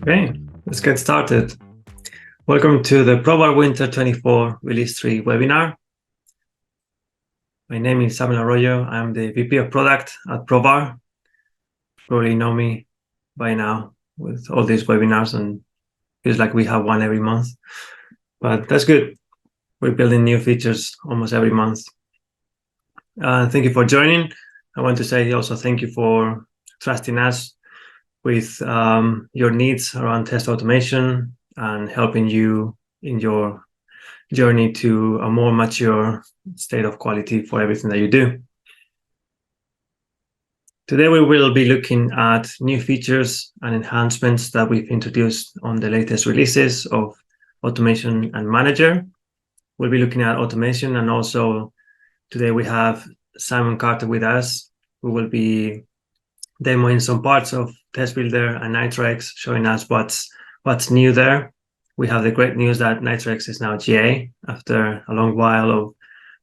Okay, let's get started. Welcome to the Provar Winter 24 Release 3 webinar. My name is Samuel Arroyo. I'm the VP of Product at Provar. You probably know me by now with all these webinars, and feels like we have one every month. But that's good. We're building new features almost every month. Thank you for joining. I want to say also thank you for trusting us with your needs around test automation and helping you in your journey to a more mature state of quality for everything that you do. Today we will be looking at new features and enhancements that we've introduced on the latest releases of Automation and Manager. We'll be looking at automation, and also today we have Simon Carter with us, who will be demoing some parts of Test Builder and NitroX, showing us what's new there. We have the great news that NitroX is now GA after a long while of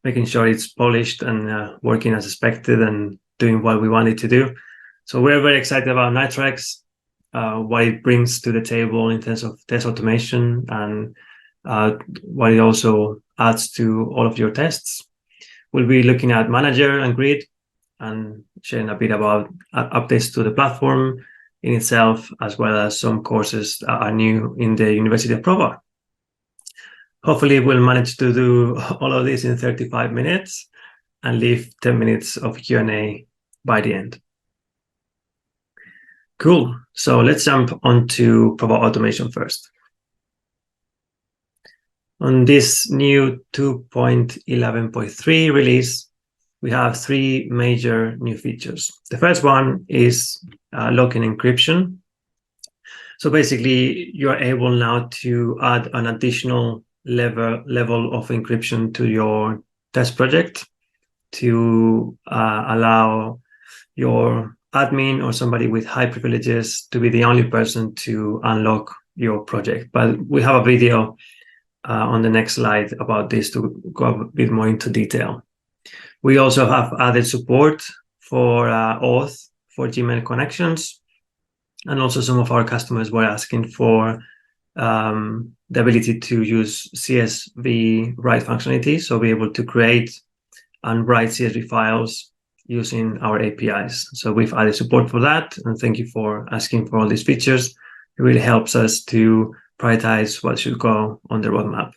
making sure it's polished and working as expected and doing what we want it to do. So we're very excited about NitroX, what it brings to the table in terms of test automation and what it also adds to all of your tests. We'll be looking at Manager and Grid and sharing a bit about updates to the platform in itself, as well as some courses that are new in the University of Provar. Hopefully we'll manage to do all of this in 35 minutes and leave 10 minutes of Q&A by the end. Cool. So let's jump onto Provar Automation first. On this new 2.11.3 release, we have three major new features. The first one is locking encryption. So basically, you're able now to add an additional level of encryption to your test project to allow your admin or somebody with high privileges to be the only person to unlock your project. But we have a video on the next slide about this to go a bit more into detail. We also have added support for auth for Gmail connections. And also some of our customers were asking for the ability to use CSV write functionality. So be able to create and write CSV files using our APIs. So we've added support for that. And thank you for asking for all these features. It really helps us to prioritize what should go on the roadmap.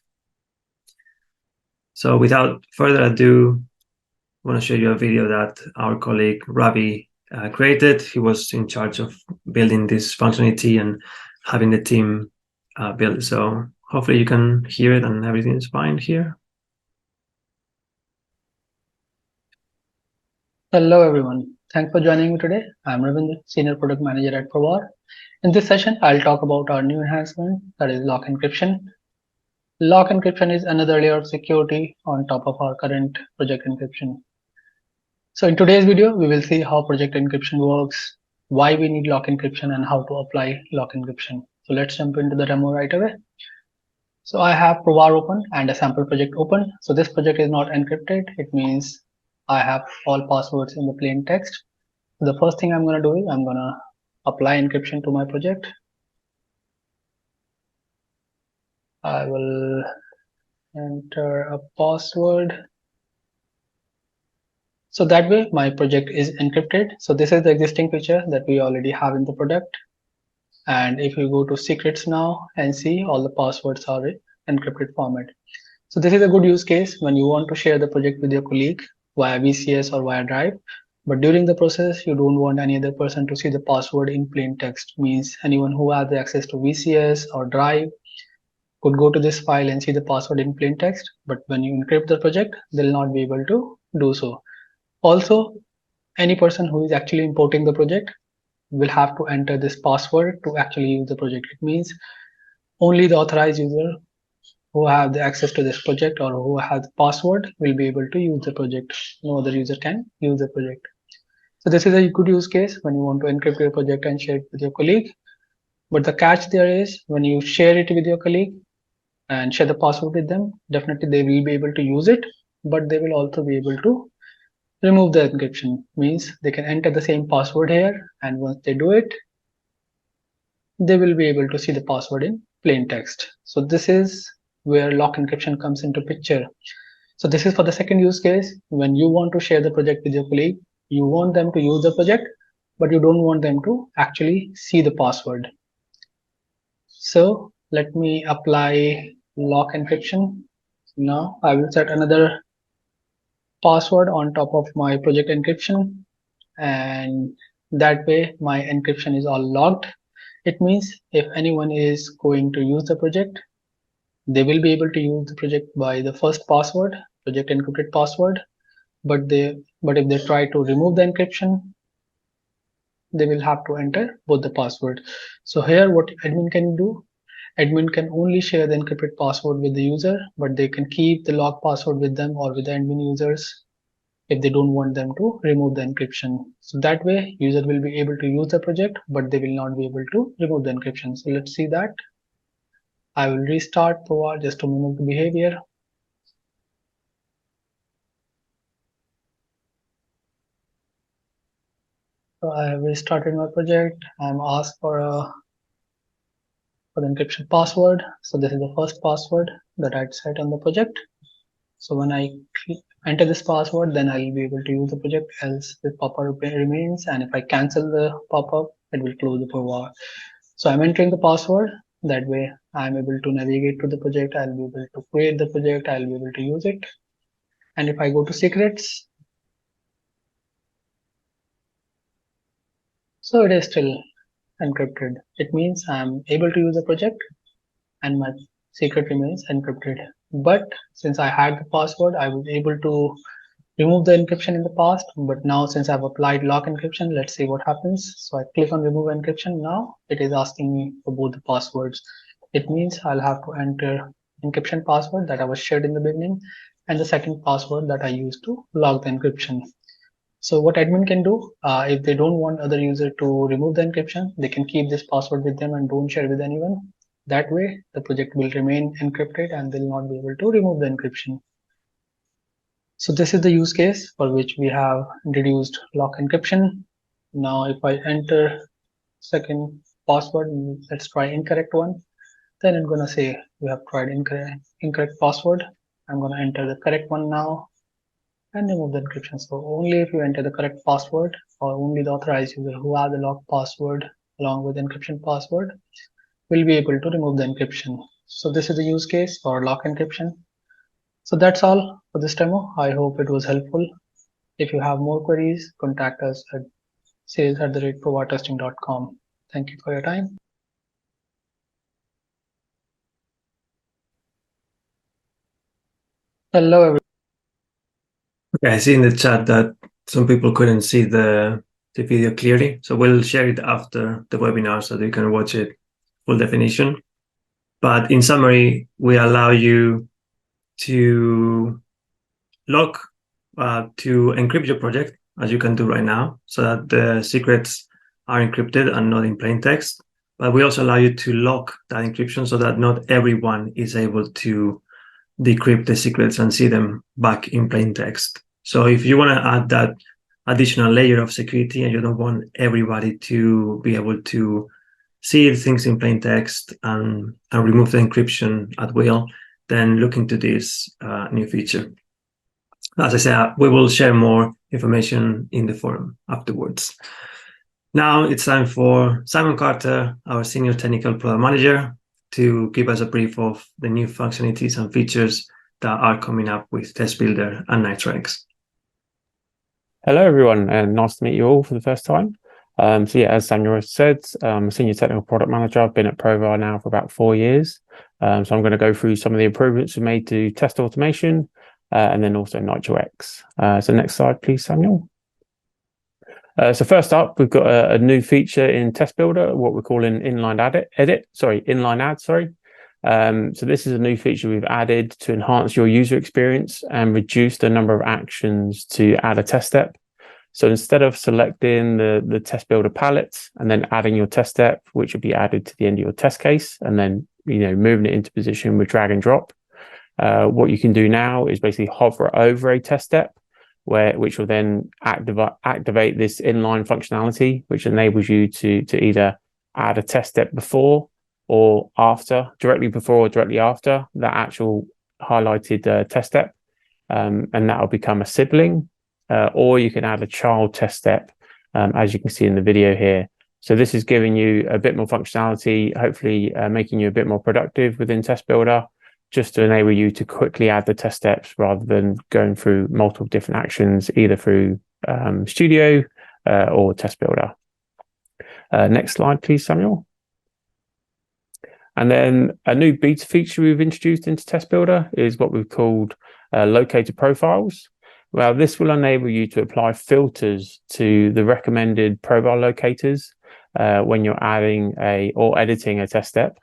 So without further ado, I want to show you a video that our colleague Ravi created. He was in charge of building this functionality and having the team build it. So hopefully you can hear it and everything is fine here. Hello everyone. Thanks for joining me today. I'm Ravinder, Senior Product Manager at Provar. In this session, I'll talk about our new enhancement, that is lock encryption. Lock encryption is another layer of security on top of our current project encryption. So in today's video, we will see how project encryption works, why we need lock encryption, and how to apply lock encryption. So let's jump into the demo right away. So I have Provar open and a sample project open. So this project is not encrypted. It means I have all passwords in the plain text. The first thing I'm going to do is I'm going to apply encryption to my project. I will enter a password. So that way my project is encrypted. So this is the existing feature that we already have in the product. And if you go to secrets now and see, all the passwords are in encrypted format. So this is a good use case when you want to share the project with your colleague via VCS or via Drive. But during the process, you don't want any other person to see the password in plain text. Means anyone who has access to VCS or Drive could go to this file and see the password in plain text. But when you encrypt the project, they'll not be able to do so. Also, any person who is actually importing the project will have to enter this password to actually use the project. It means only the authorized user who have the access to this project or who has the password will be able to use the project. No other user can use the project. So this is a good use case when you want to encrypt your project and share it with your colleague. But the catch there is when you share it with your colleague and share the password with them, definitely they will be able to use it, but they will also be able to remove the encryption. Means they can enter the same password here, and once they do it, they will be able to see the password in plain text. So this is where lock encryption comes into picture. So this is for the second use case. When you want to share the project with your colleague, you want them to use the project, but you don't want them to actually see the password. So let me apply lock encryption. Now I will set another password on top of my project encryption, and that way my encryption is all logged. It means if anyone is going to use the project, they will be able to use the project by the first password, project encrypted password, but if they try to remove the encryption, they will have to enter both the password. So here what admin can do, admin can only share the encrypted password with the user, but they can keep the lock password with them or with the admin users if they don't want them to remove the encryption. So that way user will be able to use the project, but they will not be able to remove the encryption. So let's see that. I will restart Provar just to mimic the behavior. So I have restarted my project. I'm asked for the encryption password. So this is the first password that I'd set on the project. So when I enter this password, then I'll be able to use the project, else the pop-up remains. And if I cancel the pop-up, it will close the Provar. So I'm entering the password. That way I'm able to navigate to the project. I'll be able to create the project. I'll be able to use it. And if I go to secrets, so it is still encrypted. It means I'm able to use the project and my secret remains encrypted. But since I had the password, I was able to remove the encryption in the past. But now since I've applied lock encryption, let's see what happens. So I click on remove encryption. Now it is asking me for both the passwords. It means I'll have to enter encryption password that I was shared in the beginning and the second password that I used to log the encryption. So what admin can do, if they don't want other user to remove the encryption, they can keep this password with them and don't share with anyone. That way, the project will remain encrypted and they'll not be able to remove the encryption. So this is the use case for which we have introduced lock encryption. Now, if I enter second password, let's try incorrect one. Then it's gonna say you have tried incorrect password. I'm gonna enter the correct one now and remove the encryption. So only if you enter the correct password or only the authorized user who has the locked password along with encryption password will be able to remove the encryption. So this is the use case for lock encryption. So that's all for this demo. I hope it was helpful. If you have more queries, contact us at sales@provartesting.com. Thank you for your time. Hello, everyone. Okay, I see in the chat that some people couldn't see the video clearly, so we'll share it after the webinar so that you can watch it full definition. But in summary, we allow you to lock, to encrypt your project, as you can do right now, so that the secrets are encrypted and not in plain text. But we also allow you to lock that encryption so that not everyone is able to decrypt the secrets and see them back in plain text. So if you want to add that additional layer of security and you don't want everybody to be able to see things in plain text and remove the encryption at will, then look into this new feature. As I said, we will share more information in the forum afterwards. Now it's time for Simon Carter, our Senior Technical Product Manager, to give us a brief of the new functionalities and features that are coming up with Test Builder and NitroX. Hello, everyone, and nice to meet you all for the first time. So yeah, as Samuel said, I'm a Senior Technical Product Manager. I've been at Provar now for about 4 years. So I'm going to go through some of the improvements we made to test automation and then also NitroX. So next slide, please, Samuel. So first up, we've got a new feature in Test Builder, what we're calling Inline Add. So this is a new feature we've added to enhance your user experience and reduce the number of actions to add a test step. So instead of selecting the Test Builder palette and then adding your test step, which will be added to the end of your test case, and then moving it into position with drag and drop, what you can do now is basically hover over a test step, which will then activate this inline functionality, which enables you to either add a test step before or after, directly before or directly after that actual highlighted test step, and that will become a sibling, or you can add a child test step, as you can see in the video here. So this is giving you a bit more functionality, hopefully making you a bit more productive within Test Builder, just to enable you to quickly add the test steps rather than going through multiple different actions, either through Studio or Test Builder. Next slide, please, Samuel. And then a new beta feature we've introduced into Test Builder is what we've called Locator profiles. Well, this will enable you to apply filters to the recommended Provar locators when you're adding or editing a test step.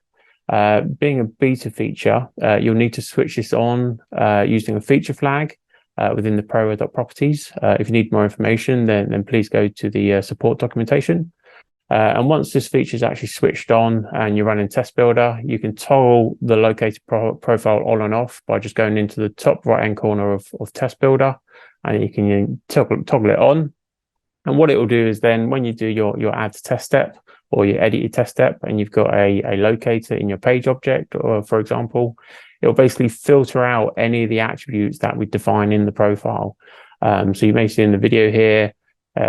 Being a beta feature, you'll need to switch this on using a feature flag within the provar.properties. If you need more information, then please go to the support documentation. And once this feature is actually switched on and you're running Test Builder, you can toggle the locator profile on and off by just going into the top right-hand corner of Test Builder, and you can toggle it on. And what it will do is then when you do your add test step or your edit your test step and you've got a locator in your page object, or for example, it'll basically filter out any of the attributes that we define in the profile. So you may see in the video here,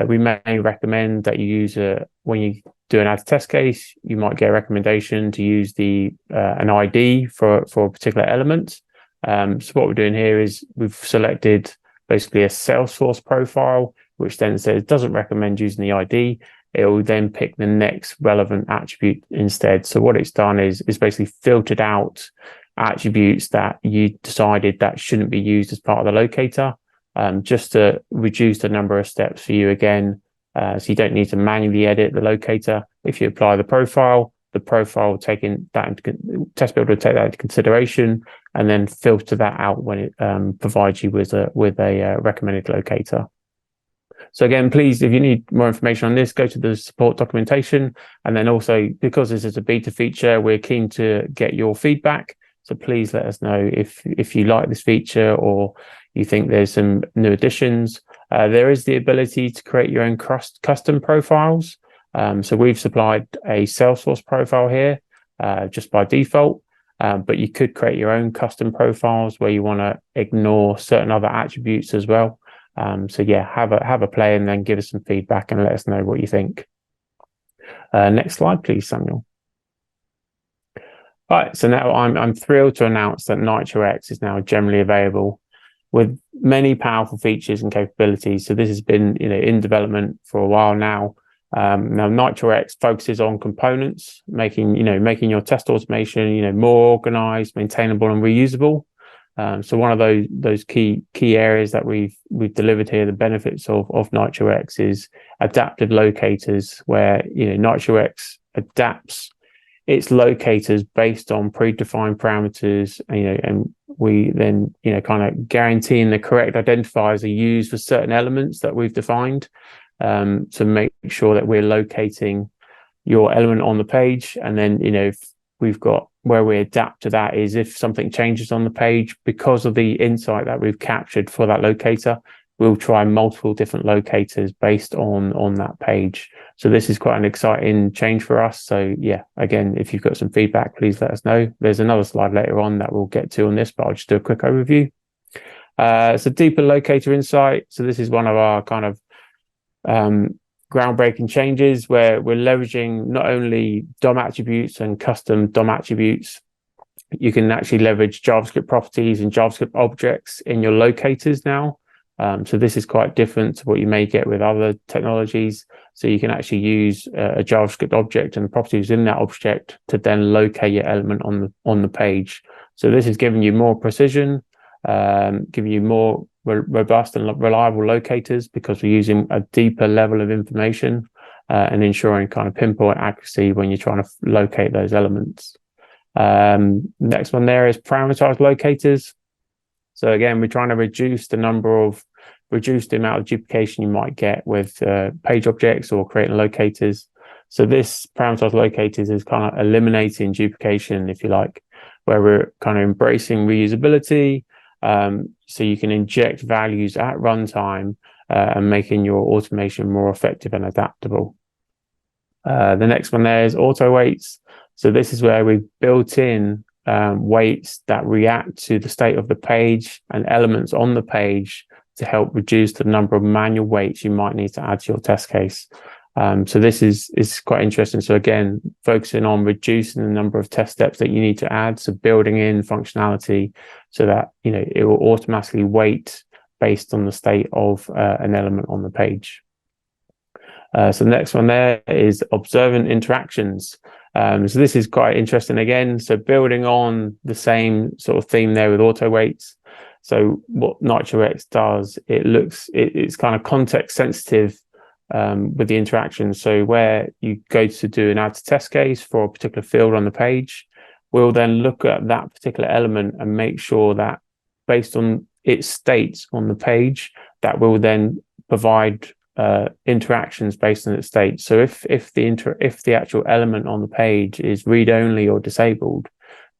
we may recommend that you use when you do an add test case, you might get a recommendation to use an ID for a particular element. So what we're doing here is we've selected basically a Salesforce profile, which then says it doesn't recommend using the ID. It will then pick the next relevant attribute instead. So what it's done is basically filtered out attributes that you decided that shouldn't be used as part of the locator, just to reduce the number of steps for you again. So you don't need to manually edit the locator. If you apply the profile will take that into Test Builder will take that into consideration and then filter that out when it provides you with a recommended locator. So again, please, if you need more information on this, go to the support documentation. And then also, because this is a beta feature, we're keen to get your feedback. So please let us know if you like this feature or you think there's some new additions. There is the ability to create your own custom profiles. So we've supplied a Salesforce profile here just by default, but you could create your own custom profiles where you want to ignore certain other attributes as well. So yeah, have a play and then give us some feedback and let us know what you think. Next slide, please, Samuel. All right, so now I'm thrilled to announce that NitroX is now generally available with many powerful features and capabilities. So this has been in development for a while now. Now NitroX focuses on components, making your test automation more organized, maintainable, and reusable. So one of those key areas that we've delivered here, the benefits of NitroX, is adaptive locators, where NitroX adapts its locators based on predefined parameters, and we then kind of guaranteeing the correct identifiers are used for certain elements that we've defined, to make sure that we're locating your element on the page. And then if we've got where we adapt to that is if something changes on the page because of the insight that we've captured for that locator, we'll try multiple different locators based on that page. So this is quite an exciting change for us. So yeah, again, if you've got some feedback, please let us know. There's another slide later on that we'll get to on this, but I'll just do a quick overview. So deeper locator insight. So this is one of our kind of groundbreaking changes where we're leveraging not only DOM attributes and custom DOM attributes. You can actually leverage JavaScript properties and JavaScript objects in your locators now. So this is quite different to what you may get with other technologies. So you can actually use a JavaScript object and the properties in that object to then locate your element on the page. So this is giving you more precision, giving you more robust and reliable locators because we're using a deeper level of information and ensuring kind of pinpoint accuracy when you're trying to locate those elements. Next one there is parameterized locators. So again, we're trying to reduce the amount of duplication you might get with page objects or creating locators. So this parameterized locators is kind of eliminating duplication, if you like, where we're kind of embracing reusability. So you can inject values at runtime and making your automation more effective and adaptable. The next one there is auto weights. So this is where we've built in weights that react to the state of the page and elements on the page to help reduce the number of manual weights you might need to add to your test case. So this is quite interesting. So again, focusing on reducing the number of test steps that you need to add. So building in functionality so that, you know, it will automatically weight based on the state of an element on the page. So the next one there is observant interactions. So this is quite interesting again. So building on the same sort of theme there with auto weights. So what NitroX does, it's kind of context sensitive with the interaction. So where you go to do an add to test case for a particular field on the page, we'll then look at that particular element and make sure that based on its states on the page, that will then provide interactions based on its state. So if the actual element on the page is read only or disabled,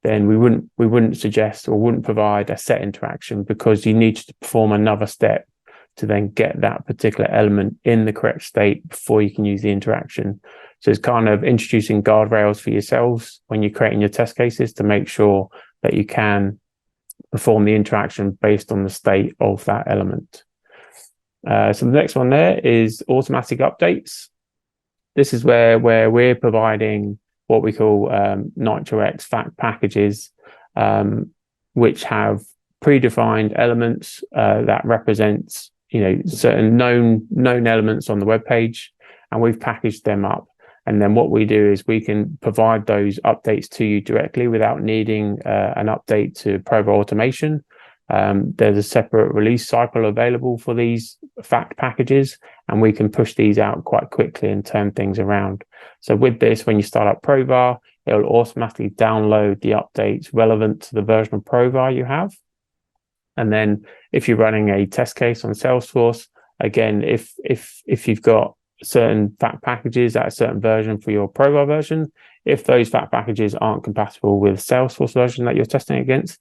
then we wouldn't suggest or wouldn't provide a set interaction, because you need to perform another step to then get that particular element in the correct state before you can use the interaction. So it's kind of introducing guardrails for yourselves when you're creating your test cases to make sure that you can perform the interaction based on the state of that element. So the next one there is automatic updates. This is where we're providing what we call NitroX fact packages, which have predefined elements that represents, you know, certain known elements on the web page, and we've packaged them up. And then what we do is we can provide those updates to you directly without needing an update to Provar Automation. There's a separate release cycle available for these fact packages, and we can push these out quite quickly and turn things around. So with this, when you start up Provar, it will automatically download the updates relevant to the version of Provar you have. And then if you're running a test case on Salesforce, again, if you've got certain fact packages at a certain version for your Provar version, if those fact packages aren't compatible with Salesforce version that you're testing against,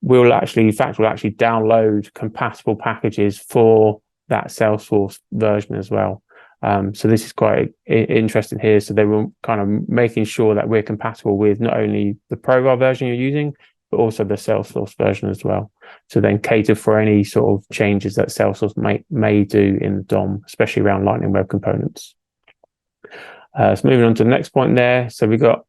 will actually download compatible packages for that Salesforce version as well. So this is quite interesting here. So they were kind of making sure that we're compatible with not only the Provar version you're using, but also the Salesforce version as well. So then cater for any sort of changes that Salesforce may do in the DOM, especially around Lightning Web Components. So moving on to the next point there. So we've got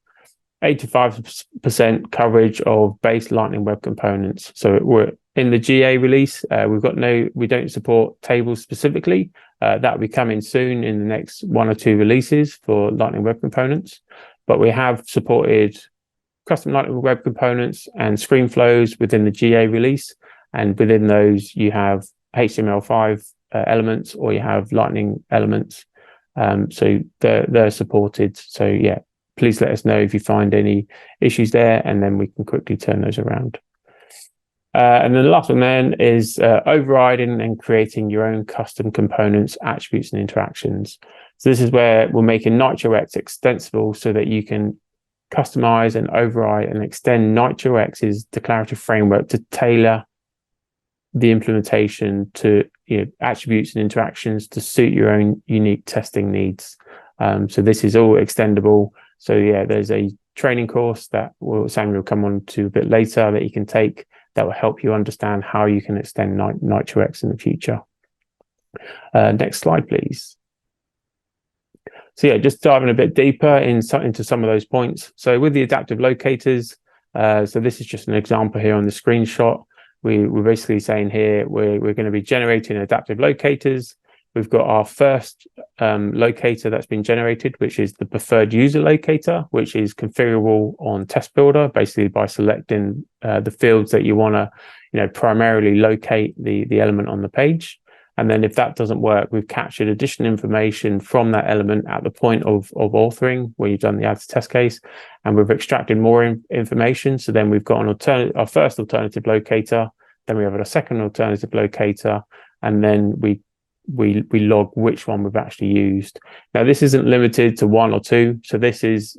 85% coverage of base Lightning Web Components. So we're in the GA release. We don't support tables specifically. That will be coming soon in the next 1 or 2 releases for Lightning Web Components. But we have supported custom Lightning Web Components and screen flows within the GA release. And within those, you have HTML5 elements, or you have Lightning elements. So they're supported. So yeah, please let us know if you find any issues there, and then we can quickly turn those around. And then the last one then is overriding and creating your own custom components, attributes, and interactions. So this is where we're making NitroX extensible so that you can customize and override and extend NitroX's declarative framework to tailor the implementation to, you know, attributes and interactions to suit your own unique testing needs. So this is all extendable. So yeah, there's a training course that Samuel will come on to a bit later that you can take that will help you understand how you can extend NitroX in the future. Next slide, please. So yeah, just diving a bit deeper into some of those points. So with the adaptive locators, so this is just an example here on the screenshot. We're basically saying here we're going to be generating adaptive locators. We've got our first locator that's been generated, which is the preferred user locator, which is configurable on Test Builder, basically by selecting the fields that you want to, you know, primarily locate the element on the page. And then if that doesn't work, we've captured additional information from that element at the point of authoring, where you've done the add to test case, and we've extracted more information. So then we've got our first alternative locator, then we have a second alternative locator, and then we log which one we've actually used. Now, this isn't limited to 1 or 2. So this is,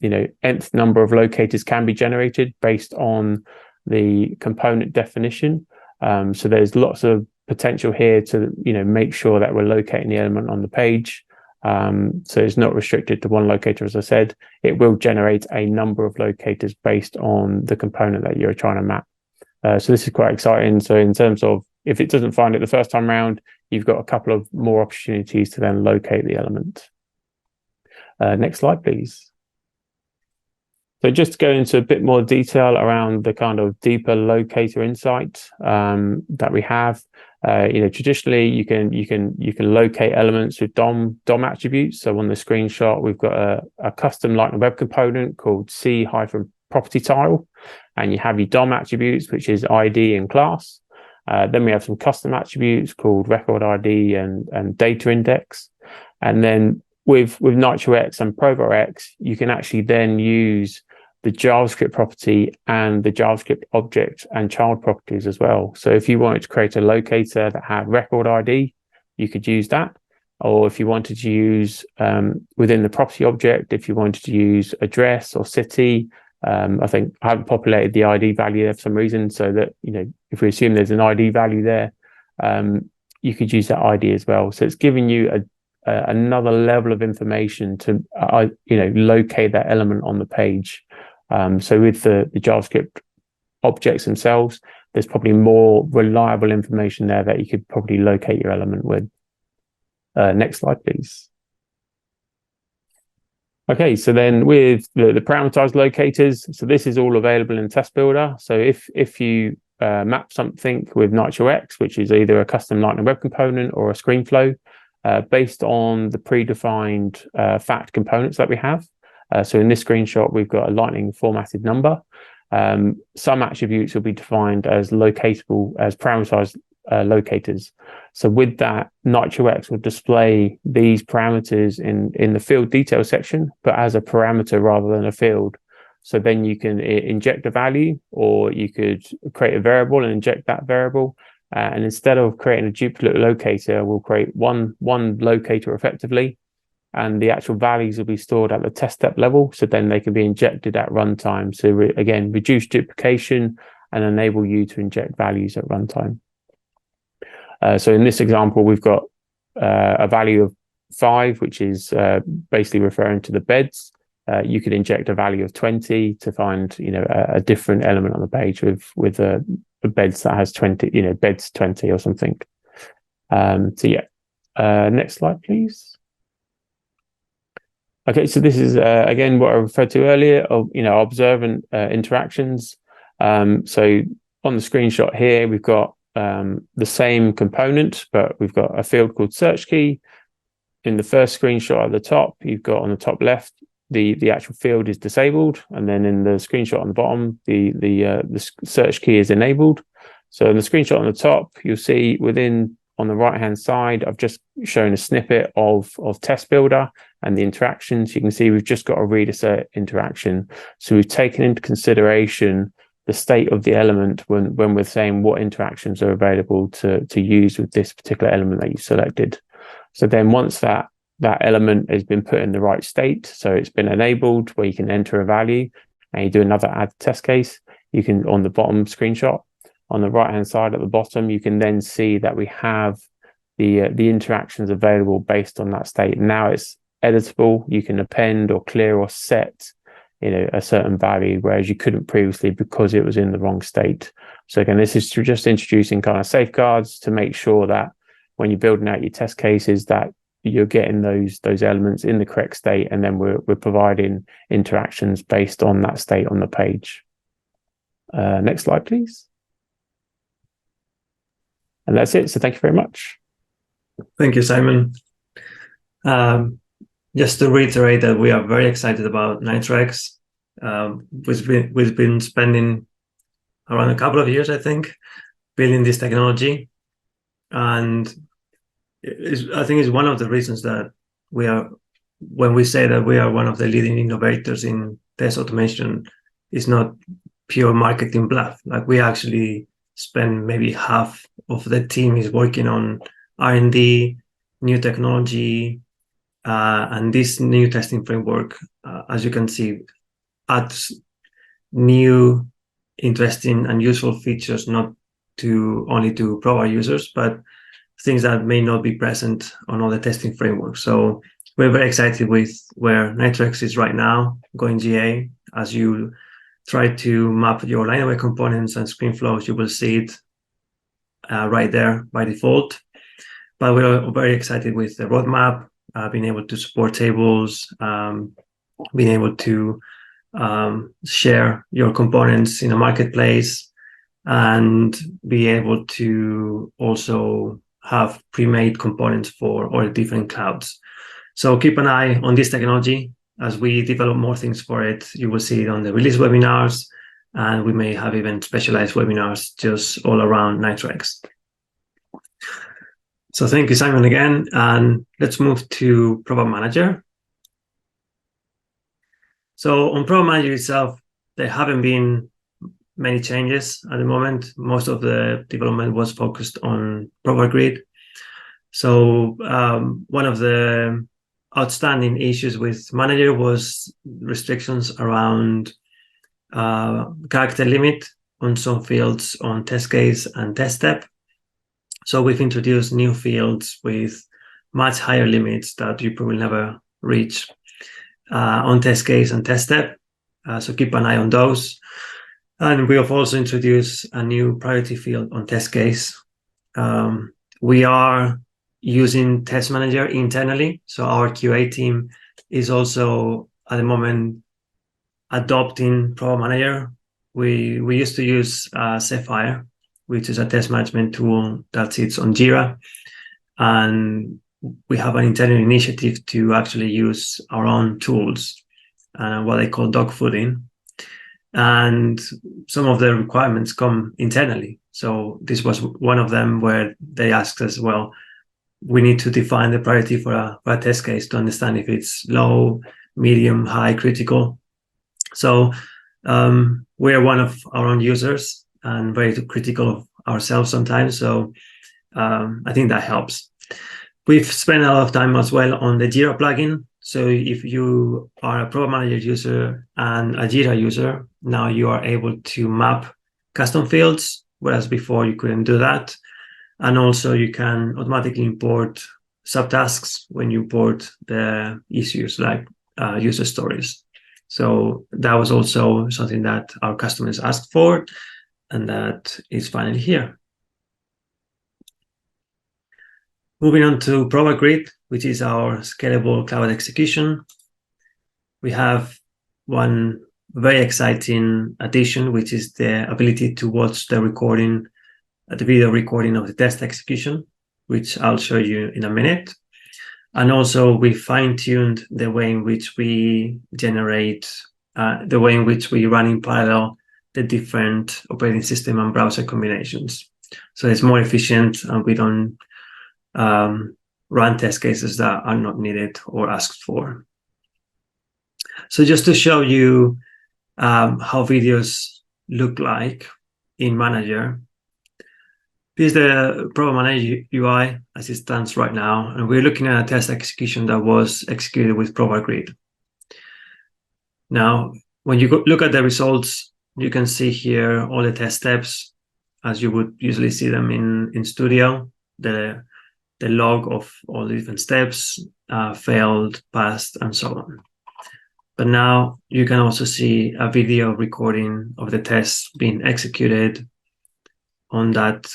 you know, nth number of locators can be generated based on the component definition. So there's lots of potential here to, you know, make sure that we're locating the element on the page So it's not restricted to one locator. As I said, it will generate a number of locators based on the component that you're trying to map. So this is quite exciting. So in terms of if it doesn't find it the first time round, you've got a couple of more opportunities to then locate the element. Next slide, please. So just to go into a bit more detail around the kind of deeper locator insight that we have. Traditionally you can locate elements with DOM attributes. So on the screenshot, we've got a custom Lightning Web component called C-property tile, and you have your DOM attributes, which is ID and class. Then we have some custom attributes called record ID and data index. And then with NitroX and Provar X, you can actually then use the JavaScript property and the JavaScript object and child properties as well. So if you wanted to create a locator that had record ID, you could use that. Or if you wanted to use within the property object, if you wanted to use address or city, I think I haven't populated the ID value there for some reason, so that, if we assume there's an ID value there, you could use that ID as well. So it's giving you another level of information to locate that element on the page. So with the JavaScript objects themselves, there's probably more reliable information there that you could probably locate your element with. Next slide, please. Okay, so then with the parameterized locators, so this is all available in Test Builder. So if you map something with NitroX, which is either a custom Lightning Web component or a ScreenFlow, based on the predefined fact components that we have. So in this screenshot, we've got a Lightning formatted number. Some attributes will be defined as locatable, as parameterized locators. So with that, NitroX will display these parameters in the field detail section, but as a parameter rather than a field. So then you can inject a value, or you could create a variable and inject that variable. And instead of creating a duplicate locator, we'll create one locator effectively, and the actual values will be stored at the test step level. So then they can be injected at runtime. So again, reduce duplication and enable you to inject values at runtime. So in this example, we've got a value of 5, which is basically referring to the beds. You could inject a value of 20 to find, a different element on the page with a beds that has 20, beds 20 or something. So yeah, next slide, please. Okay, so this is again what I referred to earlier of observant interactions. So on the screenshot here, we've got the same component, but we've got a field called search key. In the first screenshot at the top, you've got on the top left, the actual field is disabled, and then in the screenshot on the bottom, the search key is enabled. So in the screenshot on the top, you'll see on the right hand side, I've just shown a snippet of Test Builder and the interactions. You can see we've just got a read assert interaction. So we've taken into consideration the state of the element when we're saying what interactions are available to use with this particular element that you selected. So then once that element has been put in the right state, so it's been enabled where you can enter a value and you do another add test case, you can, on the bottom screenshot, on the right hand side at the bottom, you can then see that we have the interactions available based on that state. Now it's editable. You can append or clear or set a certain value, whereas you couldn't previously because it was in the wrong state. So again, this is just introducing kind of safeguards to make sure that when you're building out your test cases that you're getting those elements in the correct state, and then we're providing interactions based on that state on the page. Next slide, please. And that's it. So thank you very much. Thank you, Simon. Just to reiterate that we are very excited about NitroX. We've been spending around a couple of years, I think, building this technology. And I think it's one of the reasons that when we say that we are one of the leading innovators in test automation, it's not pure marketing bluff. Like, we actually spend maybe half of the team is working on R&D, new technology, and this new testing framework, as you can see, adds new, interesting, and useful features, not only to Provar users, but things that may not be present on other testing frameworks. So we're very excited with where NitroX is right now, going GA. As you try to map your line away components and screen flows, you will see it right there by default. But we're very excited with the roadmap, being able to support tables, being able to share your components in a marketplace, and be able to also have pre-made components for all the different clouds. So keep an eye on this technology. As we develop more things for it, you will see it on the release webinars, and we may have even specialized webinars just all around NitroX. So thank you, Simon, again, and let's move to Provar Manager. So on Provar Manager itself, there haven't been many changes at the moment. Most of the development was focused on Provar Grid. So one of the outstanding issues with Manager was restrictions around character limit on some fields on test case and test step. So we've introduced new fields with much higher limits that you probably never reach on test case and test step. So keep an eye on those. And we have also introduced a new priority field on test case. We are using Test Manager internally. So our QA team is also at the moment adopting Provar Manager. We used to use Sapphire, which is a test management tool that sits on Jira. And we have an internal initiative to actually use our own tools, what they call dogfooding. And some of the requirements come internally. So this was one of them where they asked us, well, we need to define the priority for a test case to understand if it's low, medium, high, critical. So we're one of our own users and very critical of ourselves sometimes. So I think that helps. We've spent a lot of time as well on the Jira plugin. So if you are a Provar Manager user and a Jira user, now you are able to map custom fields, whereas before you couldn't do that. And also you can automatically import subtasks when you import the issues like user stories. So that was also something that our customers asked for, and that is finally here. Moving on to Provar Grid, which is our scalable cloud execution. We have one very exciting addition, which is the ability to watch the recording, the video recording of the test execution, which I'll show you in a minute. And also we fine-tuned the way in which we generate, the way in which we run in parallel the different operating system and browser combinations. So it's more efficient, and we don't run test cases that are not needed or asked for. So just to show you how videos look like in Manager, this is the Provar Manager UI as it stands right now, and we're looking at a test execution that was executed with Provar Grid. Now, when you look at the results, you can see here all the test steps as you would usually see them in Studio, the log of all the different steps, failed, passed, and so on. But now you can also see a video recording of the tests being executed on that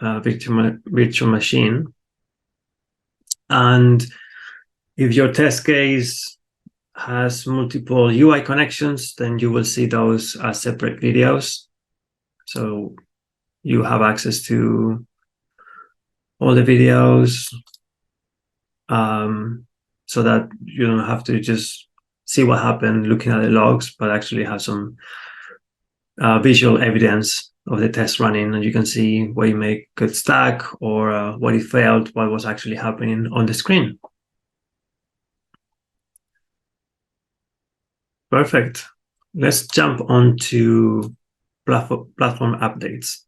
virtual machine. And if your test case has multiple UI connections, then you will see those as separate videos. So you have access to all the videos so that you don't have to just see what happened looking at the logs, but actually have some visual evidence of the test running, and you can see where you make good stack or what it failed, what was actually happening on the screen. Perfect. Let's jump on to platform updates.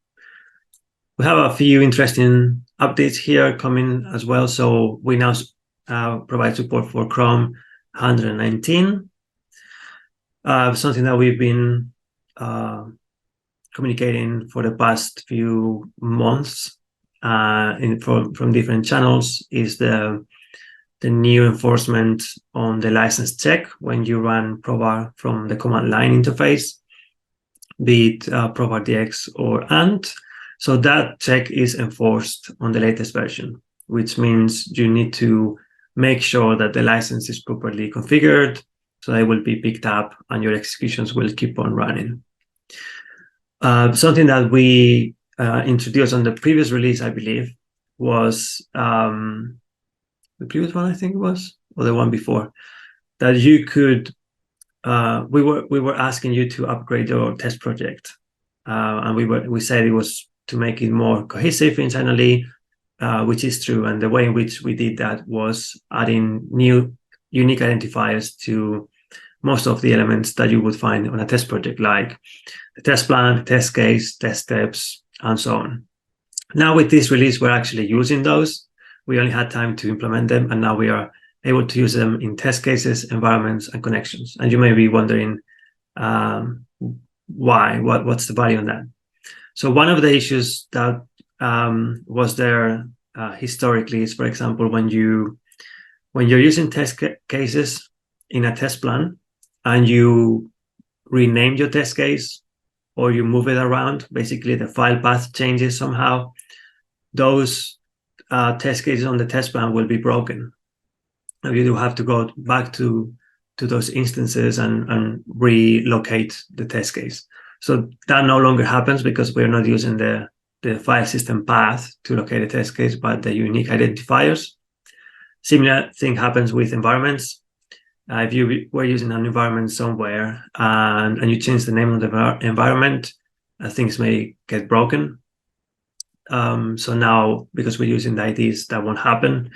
We have a few interesting updates here coming as well. So we now provide support for Chrome 119, something that we've been communicating for the past few months from different channels, is the the new enforcement on the license check when you run Provar from the command line interface, be it Provar DX or ANT. So that check is enforced on the latest version, which means you need to make sure that the license is properly configured, so they will be picked up and your executions will keep on running. Something that we introduced on the previous release, I believe, was the previous one, I think it was, or the one before, that you could, we were asking you to upgrade your test project. And we said it was to make it more cohesive internally, which is true. And the way in which we did that was adding new unique identifiers to most of the elements that you would find on a test project, like the test plan, test case, test steps, and so on. Now with this release, we're actually using those. We only had time to implement them, and now we are able to use them in test cases, environments, and connections. And you may be wondering why, what's the value on that? So one of the issues that was there historically is, for example, when you're using test cases in a test plan and you rename your test case or you move it around, basically the file path changes somehow, those test cases on the test plan will be broken. And you do have to go back to those instances and relocate the test case. So that no longer happens because we're not using the file system path to locate a test case, but the unique identifiers. Similar thing happens with environments. If you were using an environment somewhere and you change the name of the environment, things may get broken. So now, because we're using the IDs, that won't happen.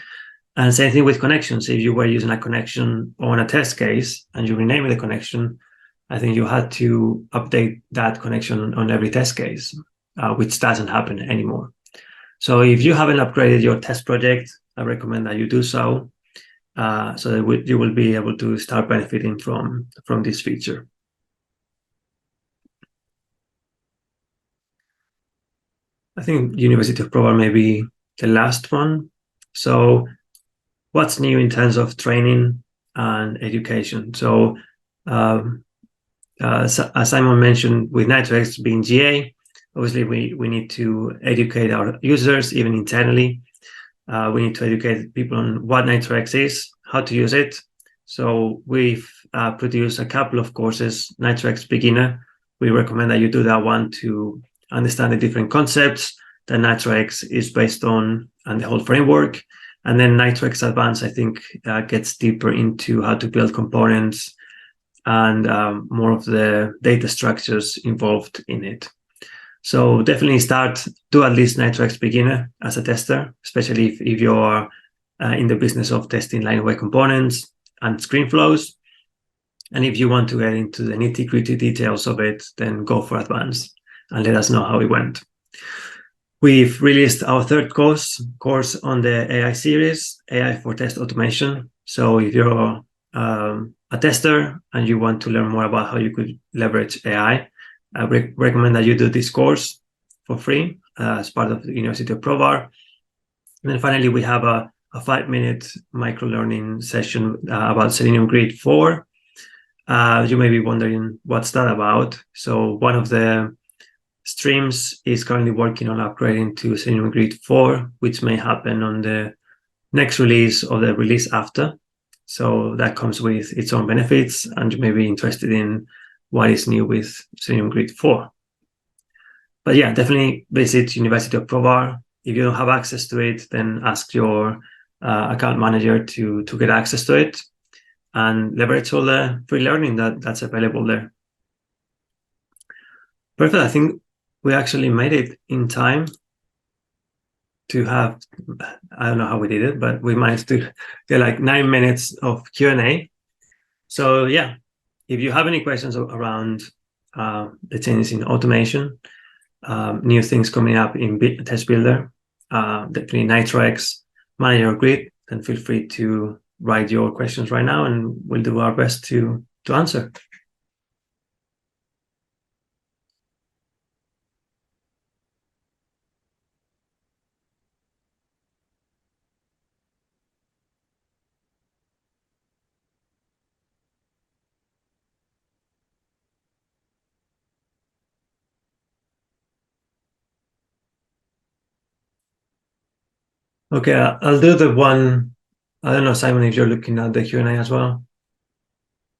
And same thing with connections. If you were using a connection on a test case and you rename the connection, I think you had to update that connection on every test case, which doesn't happen anymore. So if you haven't upgraded your test project, I recommend that you do so, so that you will be able to start benefiting from this feature. I think University of Provar may be the last one. So what's new in terms of training and education? So as Simon mentioned, with NitroX being GA, obviously we need to educate our users, even internally. We need to educate people on what NitroX is, how to use it. So we've produced a couple of courses. NitroX Beginner, we recommend that you do that one to understand the different concepts that NitroX is based on and the whole framework. And then NitroX Advanced, I think, gets deeper into how to build components and more of the data structures involved in it. So definitely do at least NitroX Beginner as a tester, especially if you're in the business of testing line-away components and screen flows. And if you want to get into the nitty-gritty details of it, then go for Advanced and let us know how it went. We've released our third course on the AI series, AI for Test Automation. So if you're a tester and you want to learn more about how you could leverage AI, I recommend that you do this course for free as part of the University of Provar. And then finally, we have a 5-minute micro-learning session about Selenium Grid 4. You may be wondering, what's that about? So one of the streams is currently working on upgrading to Selenium Grid 4, which may happen on the next release or the release after. So that comes with its own benefits, and you may be interested in what is new with Selenium Grid 4. But yeah, definitely visit University of Provar. If you don't have access to it, then ask your account manager to get access to it and leverage all the free learning that's available there. Perfect. I think we actually made it in time to have, I don't know how we did it, but we managed to get like 9 minutes of Q&A. So yeah, if you have any questions around the changes in automation, new things coming up in Test Builder, definitely NitroX Manager Grid, then feel free to write your questions right now and we'll do our best to answer. Okay, I'll do the one. I don't know, Simon, if you're looking at the Q&A as well.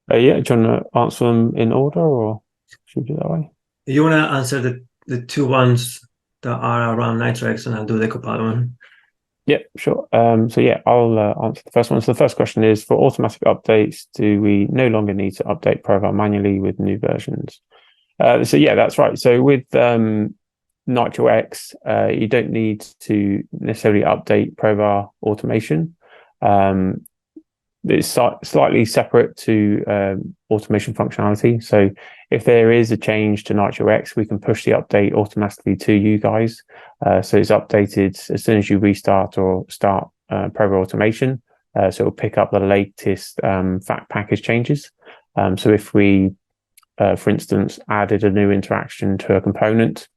Yeah, do you want to answer them in order, or should we do it that way? You want to answer the two ones that are around NitroX, and I'll do the Copado one. Yeah, sure. So yeah, I'll answer the first one. So the first question is, for automatic updates, do we no longer need to update Provar manually with new versions? So yeah, that's right. So with NitroX, you don't need to necessarily update Provar Automation. It's slightly separate to automation functionality. So if there is a change to NitroX, we can push the update automatically to you guys. So it's updated as soon as you restart or start Provar Automation. So it'll pick up the latest fact package changes. So if we, for instance, added a new interaction to a component,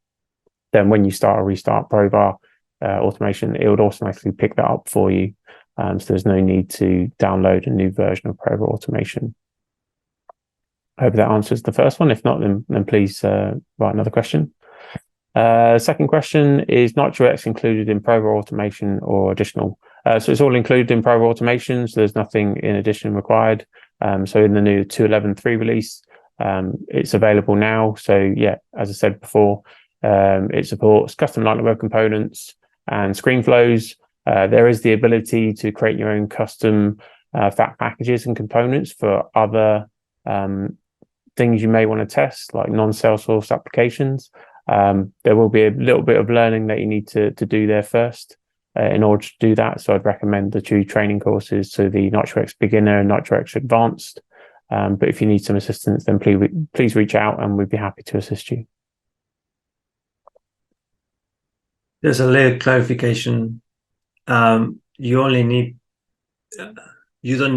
then when you start or restart Provar Automation, it would automatically pick that up for you. So there's no need to download a new version of Provar Automation. I hope that answers the first one. If not, then please write another question. Second question, is NitroX included in Provar Automation or additional? So it's all included in Provar Automation, so there's nothing in addition required. So in the new 2.11.3 release, it's available now. So yeah, as I said before, it supports custom light web components and screen flows. There is the ability to create your own custom fact packages and components for other things you may want to test, like non-Salesforce applications. There will be a little bit of learning that you need to do there first in order to do that. So I'd recommend the two training courses, so the NitroX Beginner and NitroX Advanced. But if you need some assistance, then please reach out and we'd be happy to assist you. There's a little clarification. You don't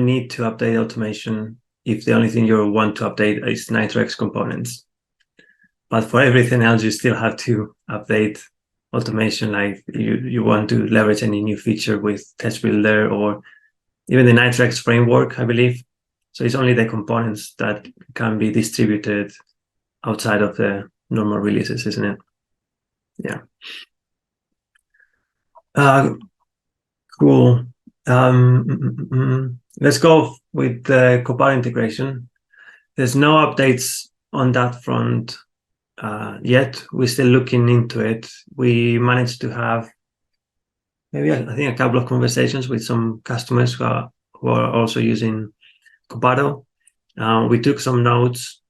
need to update automation if the only thing you want to update is NitroX components. But for everything else, you still have to update automation, like you want to leverage any new feature with Test Builder or even the NitroX framework, I believe. So it's only the components that can be distributed outside of the normal releases, isn't it? Yeah. Cool. Let's go with the Copado integration. There's no updates on that front yet. We're still looking into it. We managed to have maybe I think a couple of conversations with some customers who are also using Copado. We took some notes,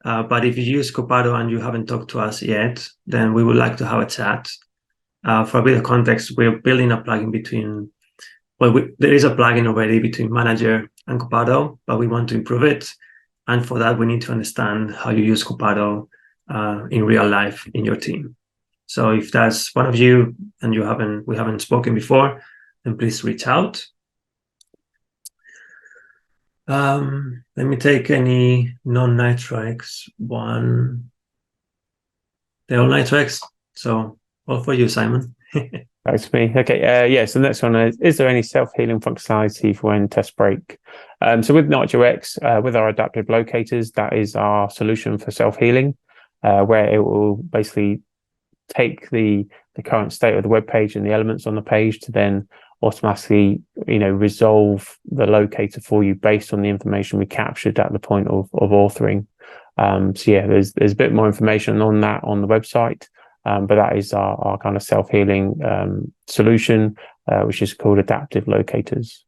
but if you use Copado and you haven't talked to us yet, then we would like to have a chat. For a bit of context, we're building a plugin between, there is a plugin already between Manager and Copado, but we want to improve it. And for that, we need to understand how you use Copado in real life in your team. So if that's one of you and we haven't spoken before, then please reach out. Let me take any non-NitroX one. They're all NitroX, so all for you, Simon. Thanks for me. Okay, yeah, so the next one is there any self-healing functionality for when tests break? So with NitroX, with our adaptive locators, that is our solution for self-healing, where it will basically take the current state of the web page and the elements on the page to then automatically, resolve the locator for you based on the information we captured at the point of authoring. So yeah, there's a bit more information on that on the website. But that is our kind of self-healing solution, which is called adaptive locators.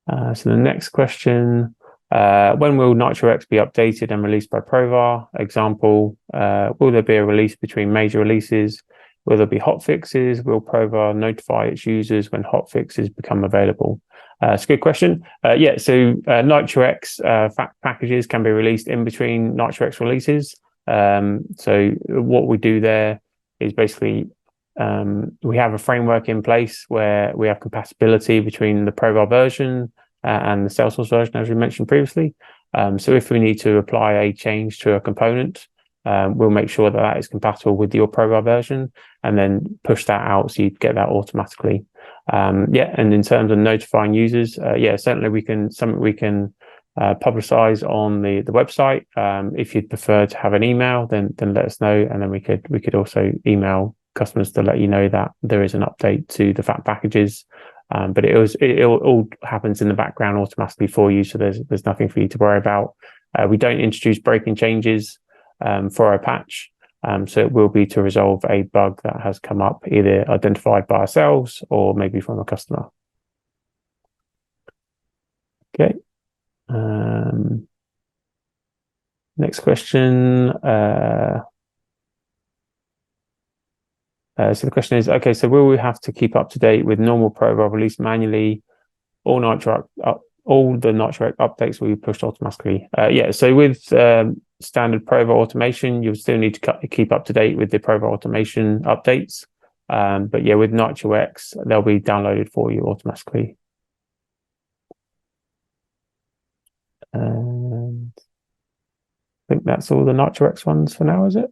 So the next question, when will NitroX be updated and released by Provar? Example, will there be a release between major releases? Will there be hotfixes? Will Provar notify its users when hotfixes become available? It's a good question. Yeah, so NitroX fact packages can be released in between NitroX releases. So what we do there is basically we have a framework in place where we have compatibility between the Provar version and the Salesforce version, as we mentioned previously. So if we need to apply a change to a component, we'll make sure that that is compatible with your Provar version and then push that out so you get that automatically. Yeah, and in terms of notifying users, yeah, certainly we can publicize on the website. If you'd prefer to have an email, then let us know, and then we could also email customers to let you know that there is an update to the FAT packages. But it all happens in the background automatically for you, so there's nothing for you to worry about. We don't introduce breaking changes for our patch, so it will be to resolve a bug that has come up, either identified by ourselves or maybe from a customer. Okay. Next question. So the question is, okay, so will we have to keep up to date with normal Provar release manually? All the NitroX updates will be pushed automatically. Yeah, so with standard Provar Automation, you'll still need to keep up to date with the Provar Automation updates. But yeah, with NitroX, they'll be downloaded for you automatically. And I think that's all the NitroX ones for now, is it?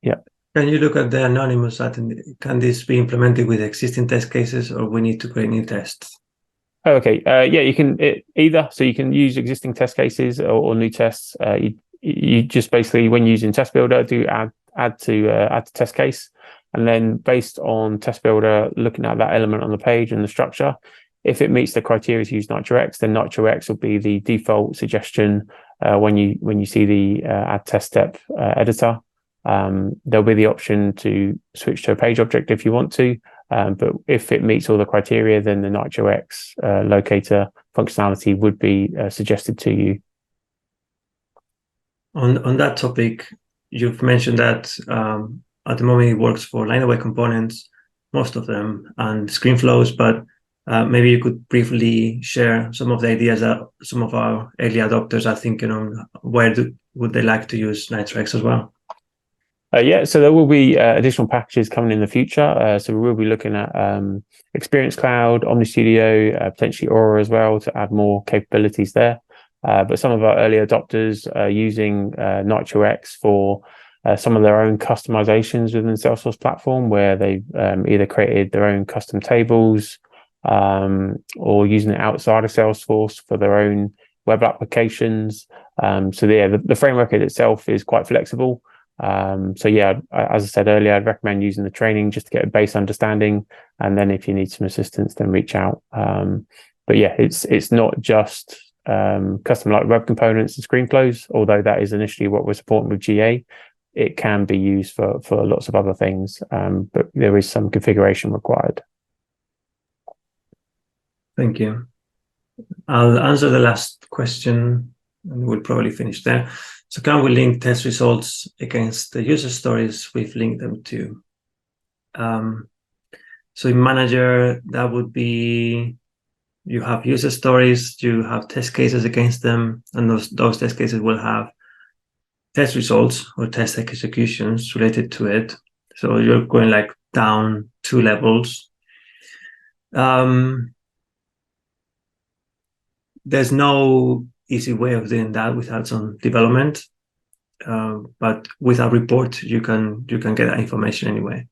Yeah. Can you look at the anonymous item? Can this be implemented with existing test cases, or we need to create new tests? Okay. Yeah, you can either. So you can use existing test cases or new tests. You just basically, when using Test Builder, do add to test case, and then based on Test Builder, looking at that element on the page and the structure, if it meets the criteria to use NitroX, then NitroX will be the default suggestion when you see the add test step editor. There'll be the option to switch to a page object if you want to, but if it meets all the criteria, then the NitroX Locator functionality would be suggested to you. On that topic, you've mentioned that at the moment it works for line-away components, most of them, and screen flows, but maybe you could briefly share some of the ideas that some of our early adopters are thinking on. Where would they like to use NitroX as well? Yeah, so there will be additional packages coming in the future. So we will be looking at Experience Cloud, Omni Studio, potentially Aura as well, to add more capabilities there. But some of our early adopters are using NitroX for some of their own customizations within the Salesforce platform, where they've either created their own custom tables or using it outside of Salesforce for their own web applications. So yeah, the framework itself is quite flexible. So yeah, as I said earlier, I'd recommend using the training just to get a base understanding, and then if you need some assistance, then reach out. But yeah, it's not just custom like web components and screen flows, although that is initially what we're supporting with GA. It can be used for lots of other things, but there is some configuration required. Thank you. I'll answer the last question and we'll probably finish there. So can we link test results against the user stories we've linked them to? So in Manager, that would be, you have user stories, you have test cases against them, and those test cases will have test results or test executions related to it. So you're going like down 2 levels. There's no easy way of doing that without some development, but with a report you can get that information anyway.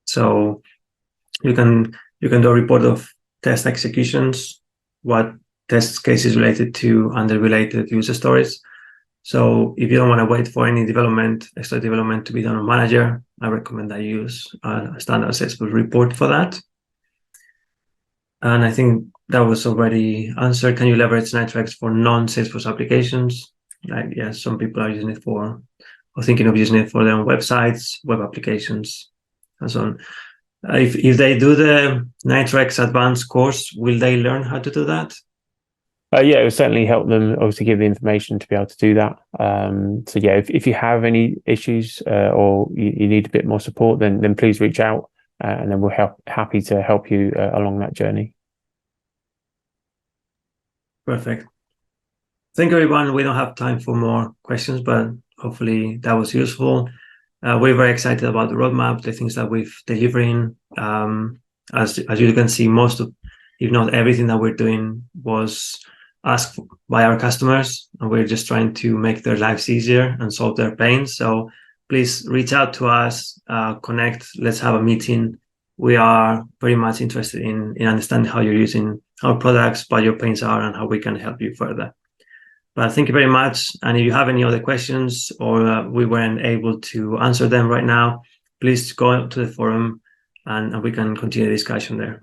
So you can do a report of test executions, what test cases related to, and the related user stories. So if you don't want to wait for any extra development to be done on Manager, I recommend that you use a standard Salesforce report for that. And I think that was already answered. Can you leverage NitroX for non-Salesforce applications? Like, yeah, some people are using it or thinking of using it for their own websites, web applications, and so on. If they do the NitroX Advanced course, will they learn how to do that? Yeah, it will certainly help them, obviously, give the information to be able to do that. So yeah, if you have any issues or you need a bit more support, then please reach out, and then we're happy to help you along that journey. Perfect. Thank you, everyone. We don't have time for more questions, but hopefully that was useful. We're very excited about the roadmap, the things that we're delivering. As you can see, most of, if not everything that we're doing was asked by our customers, and we're just trying to make their lives easier and solve their pains. So please reach out to us, connect, let's have a meeting. We are very much interested in understanding how you're using our products, what your pains are, and how we can help you further. But thank you very much. And if you have any other questions or we weren't able to answer them right now, please go to the forum and we can continue the discussion there.